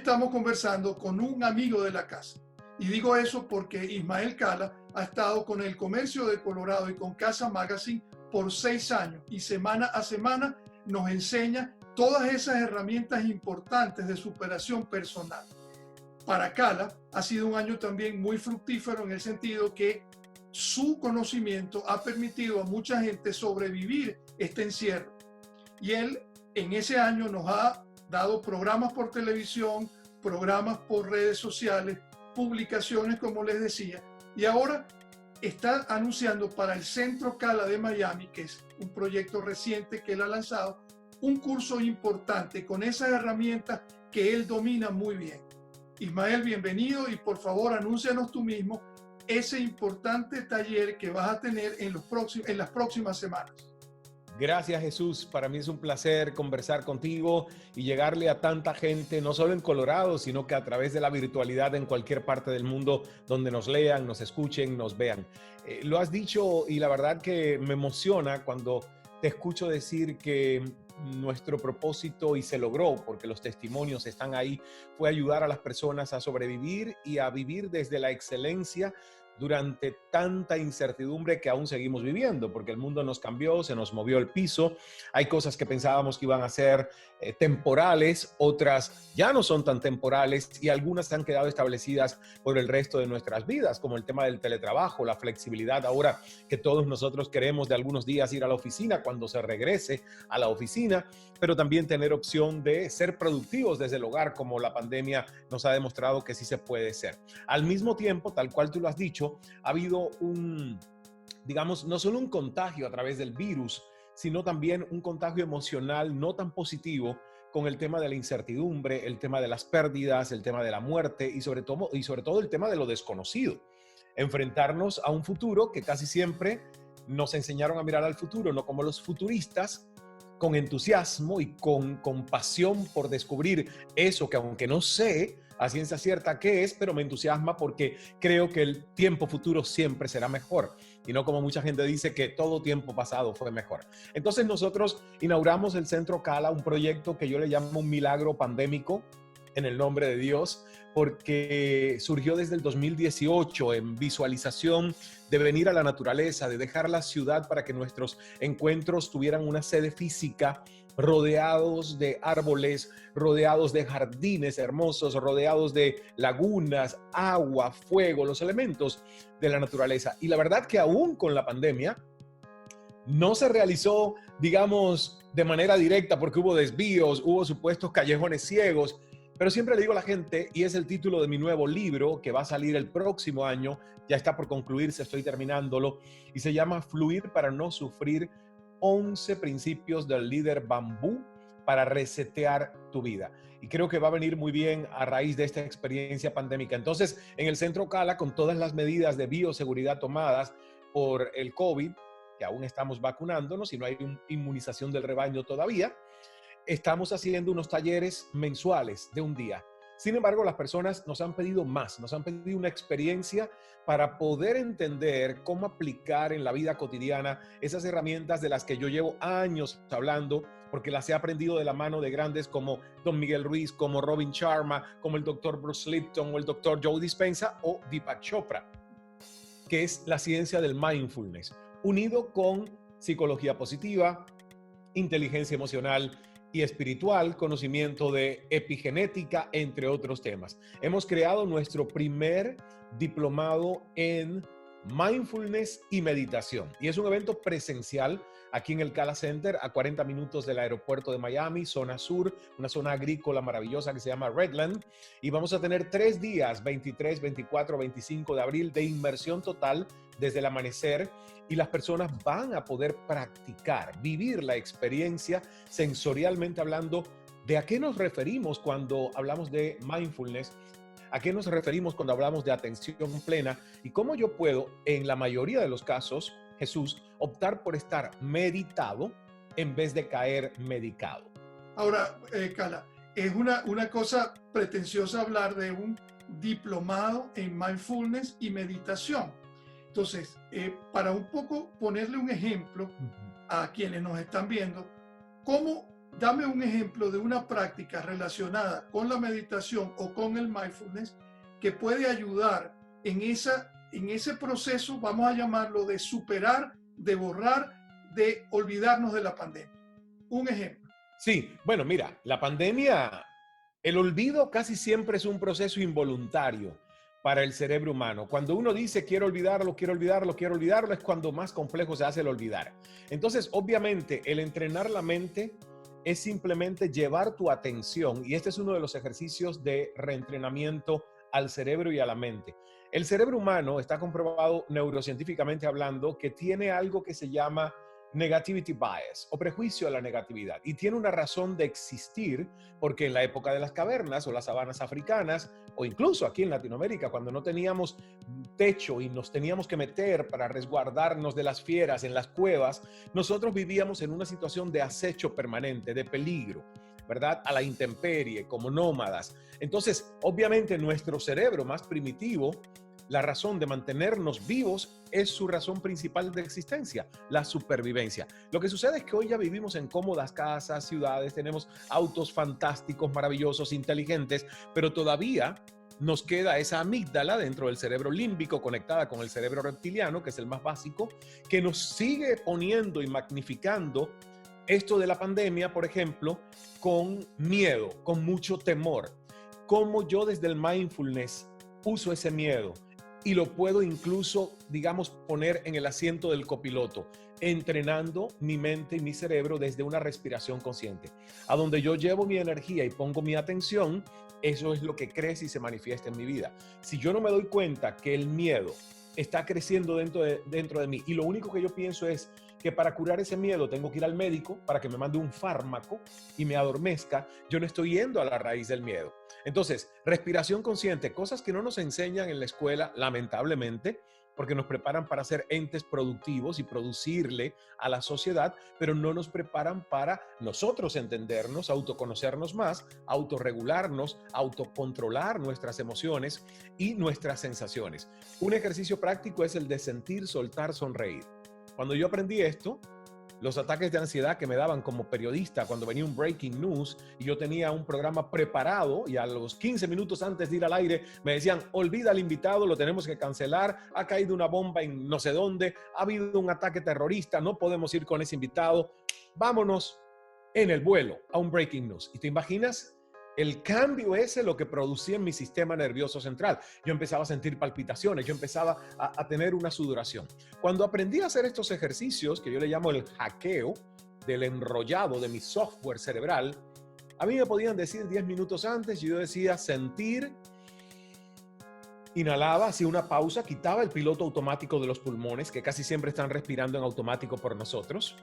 estamos conversando con un amigo de la casa. Y digo eso porque Ismael Cala ha estado con El Comercio de Colorado y con Casa Magazine por 6 años y semana a semana nos enseña todas esas herramientas importantes de superación personal. Para Cala ha sido un año también muy fructífero en el sentido que su conocimiento ha permitido a mucha gente sobrevivir este encierro. Y él en ese año nos ha dado programas por televisión, programas por redes sociales, publicaciones, como les decía, y ahora está anunciando para el Centro Cala de Miami, que es un proyecto reciente que él ha lanzado, un curso importante con esas herramientas que él domina muy bien. Ismael, bienvenido y por favor anúncianos tú mismo ese importante taller que vas a tener en las próximas semanas. Gracias, Jesús. Para mí es un placer conversar contigo y llegarle a tanta gente, no solo en Colorado, sino que a través de la virtualidad en cualquier parte del mundo donde nos lean, nos escuchen, nos vean. Lo has dicho y la verdad que me emociona cuando te escucho decir que nuestro propósito, y se logró porque los testimonios están ahí, fue ayudar a las personas a sobrevivir y a vivir desde la excelencia durante tanta incertidumbre que aún seguimos viviendo, porque el mundo nos cambió, se nos movió el piso, hay cosas que pensábamos que iban a ser temporales, otras ya no son tan temporales y algunas han quedado establecidas por el resto de nuestras vidas, como el tema del teletrabajo, la flexibilidad ahora que todos nosotros queremos de algunos días ir a la oficina cuando se regrese a la oficina, pero también tener opción de ser productivos desde el hogar, como la pandemia nos ha demostrado que sí se puede ser. Al mismo tiempo, tal cual tú lo has dicho, ha habido digamos, no solo un contagio a través del virus, sino también un contagio emocional no tan positivo con el tema de la incertidumbre, el tema de las pérdidas, el tema de la muerte y sobre todo el tema de lo desconocido. Enfrentarnos a un futuro que casi siempre nos enseñaron a mirar al futuro, no como los futuristas, con entusiasmo y con pasión por descubrir eso que aunque no sé a ciencia cierta qué es, pero me entusiasma porque creo que el tiempo futuro siempre será mejor y no como mucha gente dice que todo tiempo pasado fue mejor. Entonces nosotros inauguramos el Centro Cala, un proyecto que yo le llamo un milagro pandémico en el nombre de Dios, porque surgió desde el 2018 en visualización de venir a la naturaleza, de dejar la ciudad para que nuestros encuentros tuvieran una sede física, rodeados de árboles, rodeados de jardines hermosos, rodeados de lagunas, agua, fuego, los elementos de la naturaleza. Y la verdad que aún con la pandemia no se realizó, digamos, de manera directa porque hubo desvíos, hubo supuestos callejones ciegos, pero siempre le digo a la gente, y es el título de mi nuevo libro que va a salir el próximo año, ya está por concluirse, estoy terminándolo, y se llama Fluir para no sufrir, 11 principios del líder bambú para resetear tu vida. Y creo que va a venir muy bien a raíz de esta experiencia pandémica. Entonces, en el Centro Cala, con todas las medidas de bioseguridad tomadas por el COVID, que aún estamos vacunándonos y no hay una inmunización del rebaño todavía, estamos haciendo unos talleres mensuales de un día. Sin embargo, las personas nos han pedido más, nos han pedido una experiencia para poder entender cómo aplicar en la vida cotidiana esas herramientas de las que yo llevo años hablando, porque las he aprendido de la mano de grandes como Don Miguel Ruiz, como Robin Sharma, como el Dr. Bruce Lipton o el Dr. Joe Dispenza o Deepak Chopra, que es la ciencia del mindfulness, unido con psicología positiva, inteligencia emocional y espiritual, conocimiento de epigenética, entre otros temas. Hemos creado nuestro primer diplomado en mindfulness y meditación. Y es un evento presencial aquí en el Cala Center, a 40 minutos del aeropuerto de Miami, zona sur, una zona agrícola maravillosa que se llama Redland. Y vamos a tener 3 días, 23, 24, 25 de abril, de inmersión total desde el amanecer. Y las personas van a poder practicar, vivir la experiencia sensorialmente hablando. ¿De a qué nos referimos cuando hablamos de mindfulness? ¿A qué nos referimos cuando hablamos de atención plena? Y cómo yo puedo, en la mayoría de los casos, Jesús, optar por estar meditado en vez de caer medicado. Ahora, Cala, es una cosa pretenciosa hablar de un diplomado en mindfulness y meditación. Entonces, para un poco ponerle un ejemplo a quienes nos están viendo, ¿cómo Dame un ejemplo de una práctica relacionada con la meditación o con el mindfulness que puede ayudar en ese proceso, vamos a llamarlo, de superar, de borrar, de olvidarnos de la pandemia. Un ejemplo. Sí, bueno, mira, la pandemia, el olvido casi siempre es un proceso involuntario para el cerebro humano. Cuando uno dice quiero olvidarlo, quiero olvidarlo, quiero olvidarlo, es cuando más complejo se hace el olvidar. Entonces, obviamente, el entrenar la mente es simplemente llevar tu atención, y este es uno de los ejercicios de reentrenamiento al cerebro y a la mente. El cerebro humano está comprobado neurocientíficamente hablando que tiene algo que se llama negativity bias o prejuicio a la negatividad, y tiene una razón de existir porque en la época de las cavernas o las sabanas africanas o incluso aquí en Latinoamérica, cuando no teníamos techo y nos teníamos que meter para resguardarnos de las fieras en las cuevas, nosotros vivíamos en una situación de acecho permanente, de peligro, ¿verdad? A la intemperie, como nómadas. Entonces, obviamente nuestro cerebro más primitivo, la razón de mantenernos vivos es su razón principal de existencia, la supervivencia. Lo que sucede es que hoy ya vivimos en cómodas casas, ciudades, tenemos autos fantásticos, maravillosos, inteligentes, pero todavía nos queda esa amígdala dentro del cerebro límbico conectada con el cerebro reptiliano, que es el más básico, que nos sigue poniendo y magnificando esto de la pandemia, por ejemplo, con miedo, con mucho temor. Cómo yo desde el mindfulness uso ese miedo y lo puedo incluso, digamos, poner en el asiento del copiloto, entrenando mi mente y mi cerebro desde una respiración consciente. A donde yo llevo mi energía y pongo mi atención, eso es lo que crece y se manifiesta en mi vida. Si yo no me doy cuenta que el miedo está creciendo dentro de mí y lo único que yo pienso es que para curar ese miedo tengo que ir al médico para que me mande un fármaco y me adormezca, yo no estoy yendo a la raíz del miedo. Entonces, respiración consciente, cosas que no nos enseñan en la escuela, lamentablemente, porque nos preparan para ser entes productivos y producirle a la sociedad, pero no nos preparan para nosotros entendernos, autoconocernos más, autorregularnos, autocontrolar nuestras emociones y nuestras sensaciones. Un ejercicio práctico es el de sentir, soltar, sonreír. Cuando yo aprendí esto, los ataques de ansiedad que me daban como periodista cuando venía un breaking news y yo tenía un programa preparado y a los 15 minutos antes de ir al aire me decían, olvida al invitado, lo tenemos que cancelar, ha caído una bomba en no sé dónde, ha habido un ataque terrorista, no podemos ir con ese invitado, vámonos en el vuelo a un breaking news. ¿Y te imaginas? El cambio ese lo que producía en mi sistema nervioso central. Yo empezaba a sentir palpitaciones, yo empezaba a tener una sudoración. Cuando aprendí a hacer estos ejercicios, que yo le llamo el hackeo del enrollado de mi software cerebral, a mí me podían decir 10 minutos antes, yo decía sentir, inhalaba, hacía una pausa, quitaba el piloto automático de los pulmones, que casi siempre están respirando en automático por nosotros,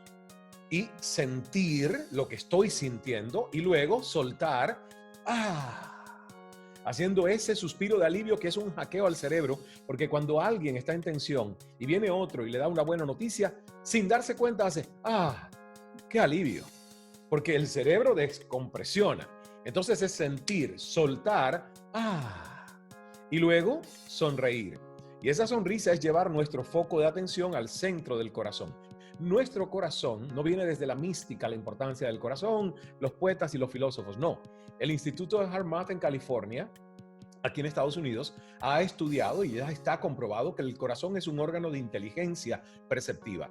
y sentir lo que estoy sintiendo y luego soltar, haciendo ese suspiro de alivio que es un hackeo al cerebro, porque cuando alguien está en tensión y viene otro y le da una buena noticia, sin darse cuenta hace, qué alivio, porque el cerebro descompresiona. Entonces es sentir, soltar, y luego sonreír. Y esa sonrisa es llevar nuestro foco de atención al centro del corazón. Nuestro corazón no viene desde la mística, la importancia del corazón, los poetas y los filósofos, no. El Instituto de HeartMath en California, aquí en Estados Unidos, ha estudiado y ya está comprobado que el corazón es un órgano de inteligencia perceptiva.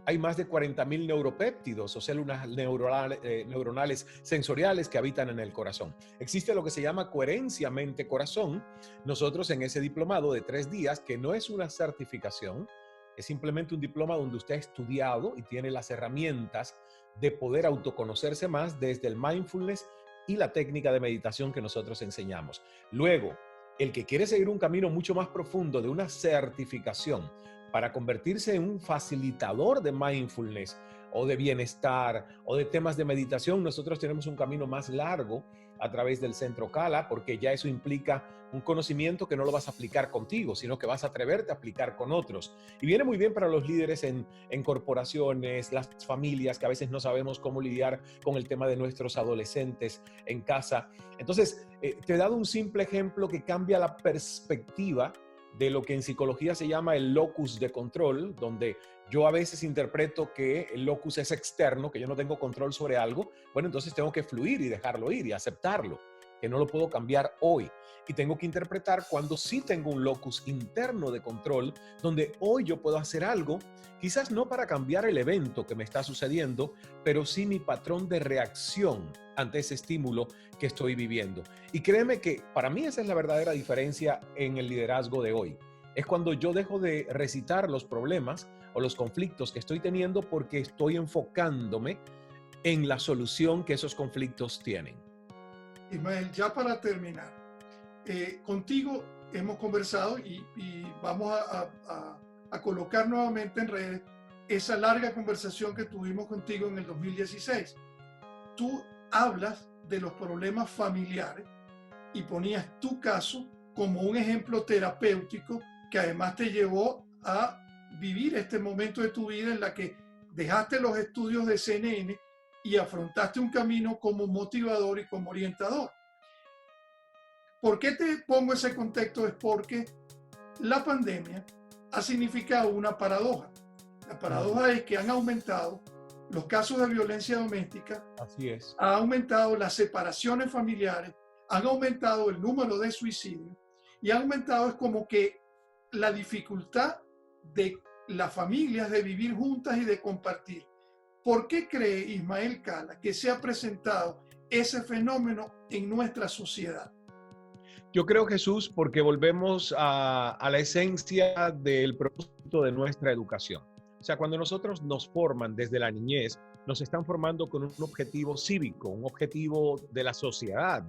Hay más de 40,000 neuropéptidos o células neuronales sensoriales que habitan en el corazón. Existe lo que se llama coherencia mente-corazón. Nosotros en ese diplomado de 3 días, que no es una certificación, es simplemente un diploma donde usted ha estudiado y tiene las herramientas de poder autoconocerse más desde el mindfulness y la técnica de meditación que nosotros enseñamos. Luego, el que quiere seguir un camino mucho más profundo de una certificación para convertirse en un facilitador de mindfulness o de bienestar o de temas de meditación, nosotros tenemos un camino más largo a través del Centro Cala, porque ya eso implica un conocimiento que no lo vas a aplicar contigo, sino que vas a atreverte a aplicar con otros. Y viene muy bien para los líderes en corporaciones, las familias que a veces no sabemos cómo lidiar con el tema de nuestros adolescentes en casa. Entonces, te he dado un simple ejemplo que cambia la perspectiva de lo que en psicología se llama el locus de control, donde yo a veces interpreto que el locus es externo, que yo no tengo control sobre algo, bueno, entonces tengo que fluir y dejarlo ir y aceptarlo, que no lo puedo cambiar hoy. Y tengo que interpretar cuando sí tengo un locus interno de control, donde hoy yo puedo hacer algo, quizás no para cambiar el evento que me está sucediendo, pero sí mi patrón de reacción ante ese estímulo que estoy viviendo. Y créeme que para mí esa es la verdadera diferencia en el liderazgo de hoy. Es cuando yo dejo de recitar los problemas o los conflictos que estoy teniendo porque estoy enfocándome en la solución que esos conflictos tienen. Ismael, ya para terminar, contigo hemos conversado y vamos a colocar nuevamente en redes esa larga conversación que tuvimos contigo en el 2016. Tú hablas de los problemas familiares y ponías tu caso como un ejemplo terapéutico que además te llevó a vivir este momento de tu vida en la que dejaste los estudios de CNN y afrontaste un camino como motivador y como orientador. ¿Por qué te pongo ese contexto? Es porque la pandemia ha significado una paradoja. La paradoja es que han aumentado los casos de violencia doméstica, así es, ha aumentado las separaciones familiares, han aumentado el número de suicidios y ha aumentado es como que la dificultad de las familias de vivir juntas y de compartir. ¿Por qué cree Ismael Cala que se ha presentado ese fenómeno en nuestra sociedad? Yo creo, Jesús, porque volvemos a la esencia del propósito de nuestra educación. O sea, cuando nosotros nos forman desde la niñez, nos están formando con un objetivo cívico, un objetivo de la sociedad.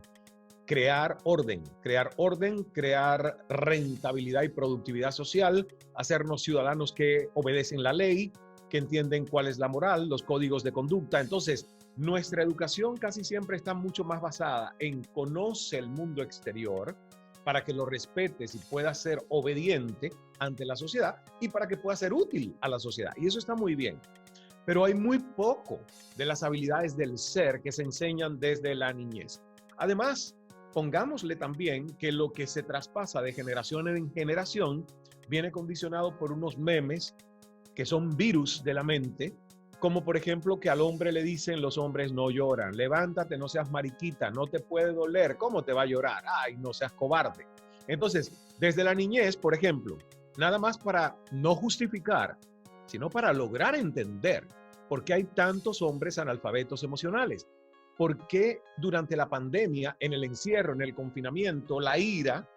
Crear orden, crear rentabilidad y productividad social, hacernos ciudadanos que obedecen la ley, que entienden cuál es la moral, los códigos de conducta. Entonces, nuestra educación casi siempre está mucho más basada en conoce el mundo exterior para que lo respetes y puedas ser obediente ante la sociedad y para que puedas ser útil a la sociedad. Y eso está muy bien. Pero hay muy poco de las habilidades del ser que se enseñan desde la niñez. Además, pongámosle también que lo que se traspasa de generación en generación viene condicionado por unos memes que son virus de la mente, como por ejemplo que al hombre le dicen los hombres no lloran, levántate, no seas mariquita, no te puede doler, ¿cómo te va a llorar? Ay, no seas cobarde. Entonces, desde la niñez, por ejemplo, nada más para no justificar, sino para lograr entender por qué hay tantos hombres analfabetos emocionales. ¿Por qué durante la pandemia, en el encierro, en el confinamiento, la ira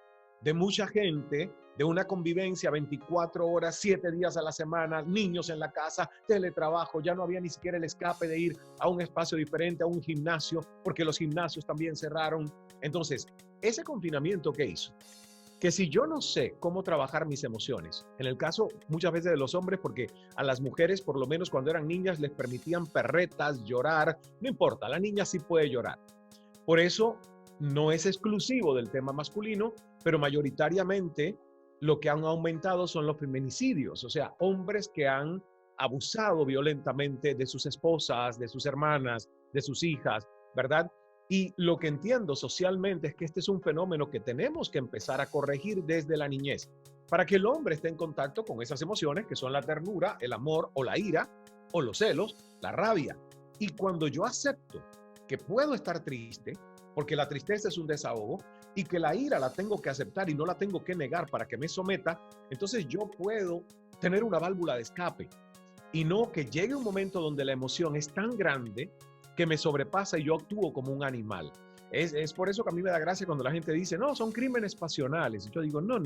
de mucha gente, de una convivencia 24 horas, 7 días a la semana, niños en la casa, teletrabajo, ya no había ni siquiera el escape de ir a un espacio diferente, a un gimnasio, porque los gimnasios también cerraron? Entonces, ese confinamiento, ¿qué hizo? Que si yo no sé cómo trabajar mis emociones, en el caso muchas veces de los hombres, porque a las mujeres, por lo menos cuando eran niñas, les permitían perretas, llorar, no importa, la niña sí puede llorar. Por eso no es exclusivo del tema masculino, pero mayoritariamente lo que han aumentado son los feminicidios, o sea, hombres que han abusado violentamente de sus esposas, de sus hermanas, de sus hijas, ¿verdad? Y lo que entiendo socialmente es que este es un fenómeno que tenemos que empezar a corregir desde la niñez, para que el hombre esté en contacto con esas emociones que son la ternura, el amor o la ira, o los celos, la rabia. Y cuando yo acepto que puedo estar triste, porque la tristeza es un desahogo, y que la ira la tengo que aceptar y no la tengo que negar para que me someta, entonces yo puedo tener una válvula de escape. Y no que llegue un momento donde la emoción es tan grande que me sobrepasa y yo actúo como un animal. Es por eso que a mí me da gracia cuando la gente dice, no, son crímenes pasionales. Y yo digo, no.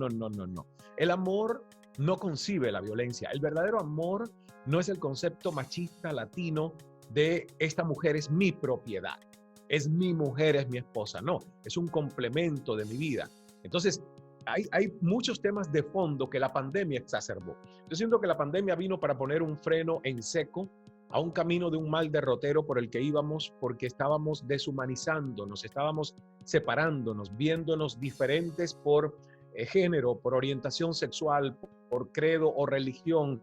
El amor no concibe la violencia. El verdadero amor no es el concepto machista latino de esta mujer es mi propiedad, es mi mujer, es mi esposa. No, es un complemento de mi vida. Entonces, hay muchos temas de fondo que la pandemia exacerbó. Yo siento que la pandemia vino para poner un freno en seco a un camino de un mal derrotero por el que íbamos porque estábamos deshumanizándonos, estábamos separándonos, viéndonos diferentes por género, por orientación sexual, por credo o religión,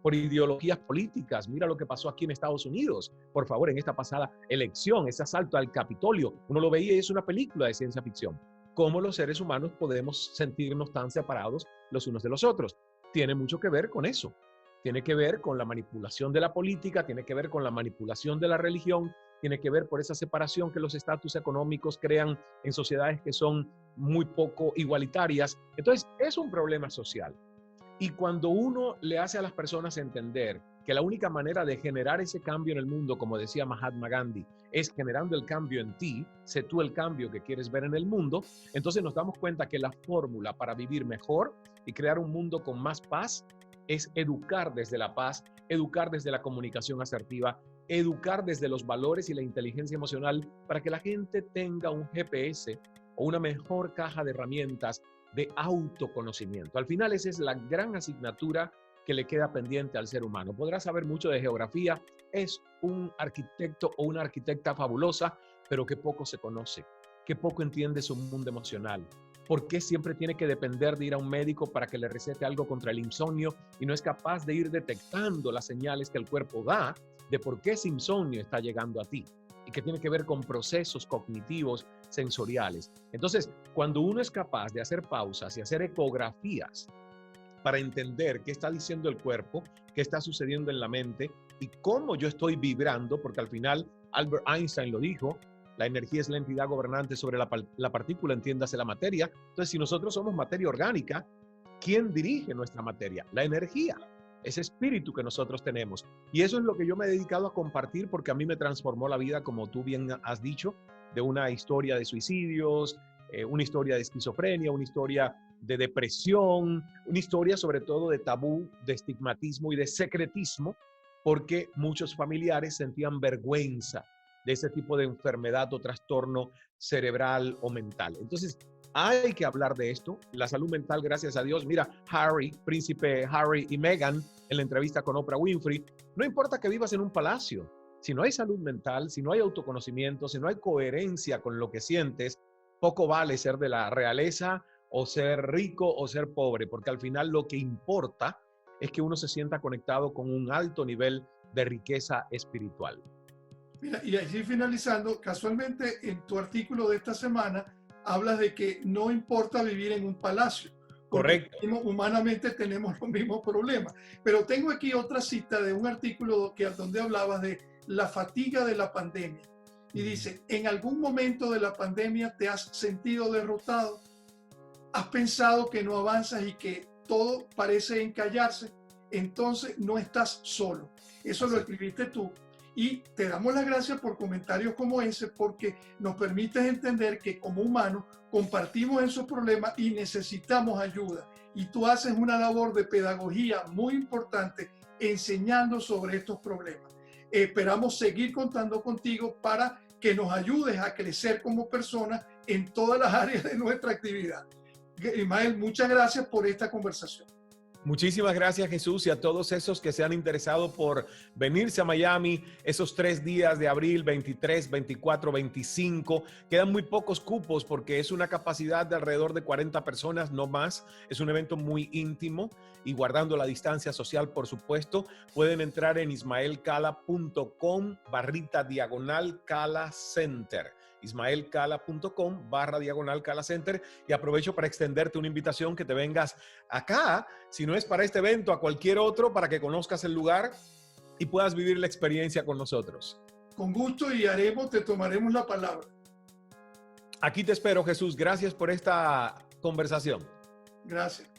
por ideologías políticas. Mira lo que pasó aquí en Estados Unidos, por favor, en esta pasada elección, ese asalto al Capitolio. Uno lo veía y es una película de ciencia ficción. ¿Cómo los seres humanos podemos sentirnos tan separados los unos de los otros? Tiene mucho que ver con eso. tiene que ver con la manipulación de la política, tiene que ver con la manipulación de la religión, tiene que ver por esa separación que los estatus económicos crean en sociedades que son muy poco igualitarias. Entonces, es un problema social. Y cuando uno le hace a las personas entender que la única manera de generar ese cambio en el mundo, como decía Mahatma Gandhi, es generando el cambio en ti, sé tú el cambio que quieres ver en el mundo, entonces nos damos cuenta que la fórmula para vivir mejor y crear un mundo con más paz es educar desde la paz, educar desde la comunicación asertiva, educar desde los valores y la inteligencia emocional para que la gente tenga un GPS o una mejor caja de herramientas de autoconocimiento. Al final esa es la gran asignatura que le queda pendiente al ser humano. Podrá saber mucho de geografía, es un arquitecto o una arquitecta fabulosa, pero que poco se conoce, que poco entiende su mundo emocional. ¿Por qué siempre tiene que depender de ir a un médico para que le recete algo contra el insomnio y no es capaz de ir detectando las señales que el cuerpo da de por qué ese insomnio está llegando a ti? Y que tiene que ver con procesos cognitivos sensoriales. Entonces, cuando uno es capaz de hacer pausas y hacer ecografías para entender qué está diciendo el cuerpo, qué está sucediendo en la mente y cómo yo estoy vibrando, porque al final Albert Einstein lo dijo, la energía es la entidad gobernante sobre la partícula, entiéndase la materia. Entonces, si nosotros somos materia orgánica, ¿quién dirige nuestra materia? La energía. Ese espíritu que nosotros tenemos. Y eso es lo que yo me he dedicado a compartir porque a mí me transformó la vida, como tú bien has dicho, de una historia de suicidios, una historia de esquizofrenia, una historia de depresión, una historia sobre todo de tabú, de estigmatismo y de secretismo, porque muchos familiares sentían vergüenza de ese tipo de enfermedad o trastorno cerebral o mental. Entonces, hay que hablar de esto. La salud mental, gracias a Dios. Mira, príncipe Harry y Meghan, en la entrevista con Oprah Winfrey, no importa que vivas en un palacio, si no hay salud mental, si no hay autoconocimiento, si no hay coherencia con lo que sientes, poco vale ser de la realeza o ser rico o ser pobre, porque al final lo que importa es que uno se sienta conectado con un alto nivel de riqueza espiritual. Mira, y así finalizando, casualmente en tu artículo de esta semana hablas de que no importa vivir en un palacio. Correcto. Humanamente tenemos los mismos problemas. Pero tengo aquí otra cita de un artículo donde hablabas de la fatiga de la pandemia. Y dice, ¿en algún momento de la pandemia te has sentido derrotado? ¿Has pensado que no avanzas y que todo parece encallarse? Entonces no estás solo. Eso lo escribiste tú. Y te damos las gracias por comentarios como ese, porque nos permites entender que como humanos compartimos esos problemas y necesitamos ayuda. Y tú haces una labor de pedagogía muy importante enseñando sobre estos problemas. Esperamos seguir contando contigo para que nos ayudes a crecer como personas en todas las áreas de nuestra actividad. Ismael, muchas gracias por esta conversación. Muchísimas gracias, Jesús, y a todos esos que se han interesado por venirse a Miami esos 3 días de abril, 23, 24, 25. Quedan muy pocos cupos porque es una capacidad de alrededor de 40 personas, no más. Es un evento muy íntimo y guardando la distancia social, por supuesto. Pueden entrar en ismaelcala.com/Cala Center. ismaelcala.com/Cala Center, y aprovecho para extenderte una invitación que te vengas acá, si no es para este evento, a cualquier otro, para que conozcas el lugar y puedas vivir la experiencia con nosotros. Con gusto, y te tomaremos la palabra. Aquí te espero, Jesús. Gracias por esta conversación. Gracias.